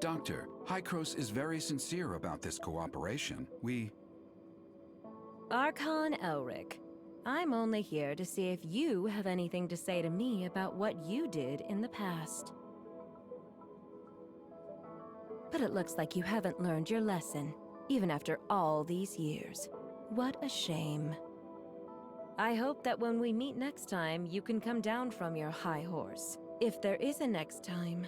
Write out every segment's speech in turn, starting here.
Doctor, Hykros is very sincere about this cooperation. Archon Elric. I'm only here to see if you have anything to say to me about what you did in the past. But it looks like you haven't learned your lesson, even after all these years. What a shame. I hope that when we meet next time, you can come down from your high horse. If there is a next time.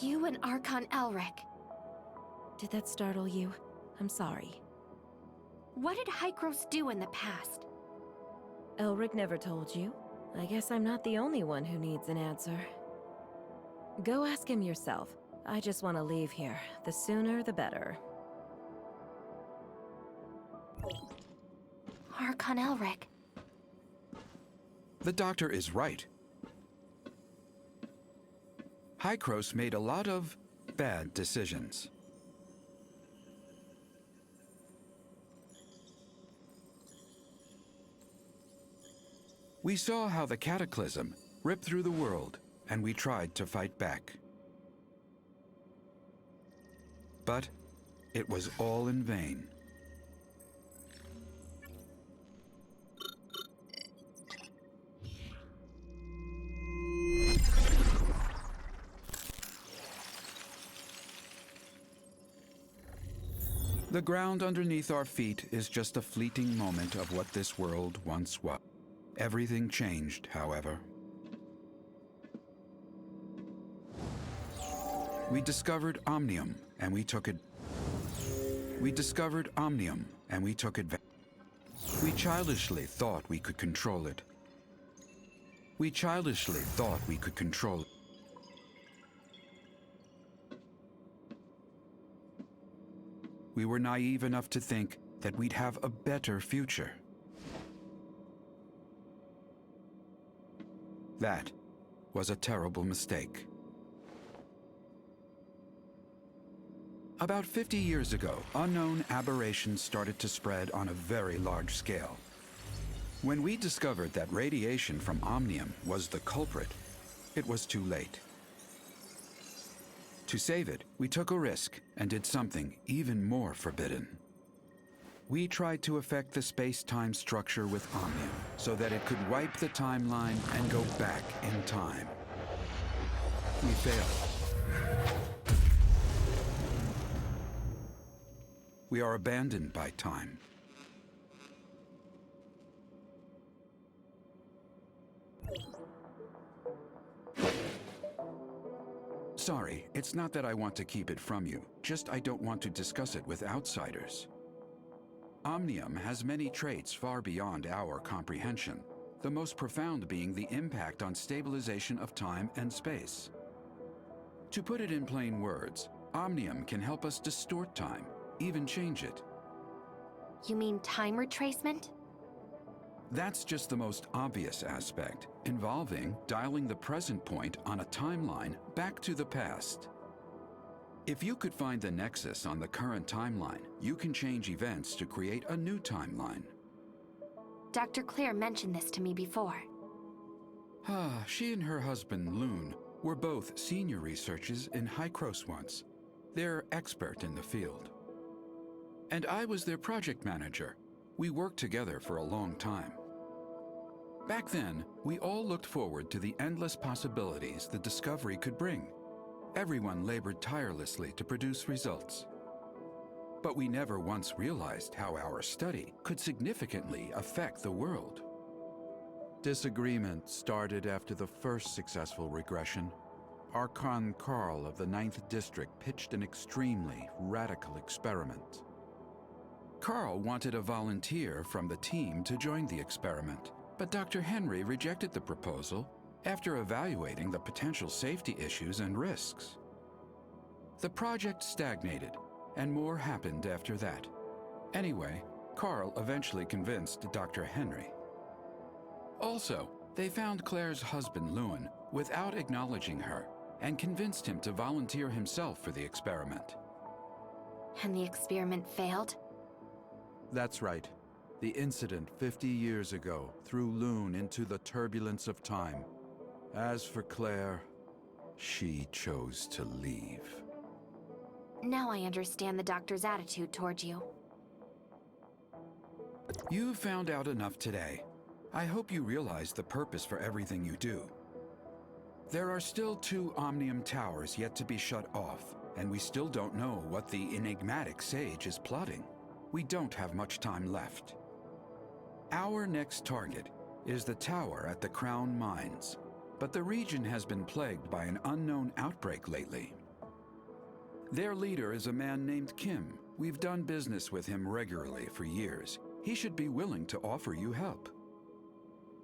You and Archon Elric. Did that startle you? I'm sorry. What did Hykros do in the past? Elric never told you. I guess I'm not the only one who needs an answer. Go ask him yourself. I just want to leave here. The sooner, the better. Archon Elric. The doctor is right. Hykros made a lot of bad decisions. We saw how the cataclysm ripped through the world, and we tried to fight back. But it was all in vain. The ground underneath our feet is just a fleeting moment of what this world once was. Everything changed, however. We discovered Omnium, and we took it. We discovered Omnium, and we took advantage. We childishly thought we could control it. We childishly thought we could control it. We were naive enough to think that we'd have a better future. That was a terrible mistake. About 50 years ago, unknown aberrations started to spread on a very large scale. When we discovered that radiation from Omnium was the culprit, it was too late. To save it, we took a risk and did something even more forbidden. We tried to affect the space-time structure with Omnium so that it could wipe the timeline and go back in time. We failed. We are abandoned by time. Sorry, it's not that I want to keep it from you, just I don't want to discuss it with outsiders. Omnium has many traits far beyond our comprehension, the most profound being the impact on stabilization of time and space. To put it in plain words, Omnium can help us distort time, even change it. You mean time retracement? That's just the most obvious aspect, involving dialing the present point on a timeline back to the past. If you could find the nexus on the current timeline, you can change events to create a new timeline. Dr. Claire mentioned this to me before. She and her husband, Loon, were both senior researchers in Hykros once. They're expert in the field. And I was their project manager. We worked together for a long time. Back then, we all looked forward to the endless possibilities the discovery could bring. Everyone labored tirelessly to produce results. But we never once realized how our study could significantly affect the world. Disagreement started after the first successful regression. Archon Carl of the 9th District pitched an extremely radical experiment. Carl wanted a volunteer from the team to join the experiment, But Dr. Henry rejected the proposal after evaluating the potential safety issues and risks. The project stagnated, and more happened after that. Anyway, Carl eventually convinced Dr. Henry. Also, they found Claire's husband, Lewin, without acknowledging her, and convinced him to volunteer himself for the experiment. And the experiment failed? That's right. The incident 50 years ago threw Lune into the turbulence of time. As for Claire, she chose to leave. Now I understand the doctor's attitude toward you. You found out enough today. I hope you realize the purpose for everything you do. There are still 2 Omnium towers yet to be shut off, and we still don't know what the enigmatic sage is plotting. We don't have much time left. Our next target is the tower at the Crown Mines, but the region has been plagued by an unknown outbreak lately. Their leader is a man named Kim. We've done business with him regularly for years. He should be willing to offer you help.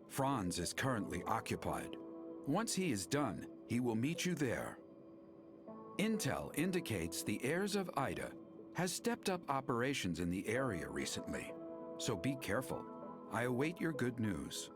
Franz is currently occupied. Once he is done, he will meet you there. Intel indicates the heirs of Ida has stepped up operations in the area recently, so be careful. I await your good news.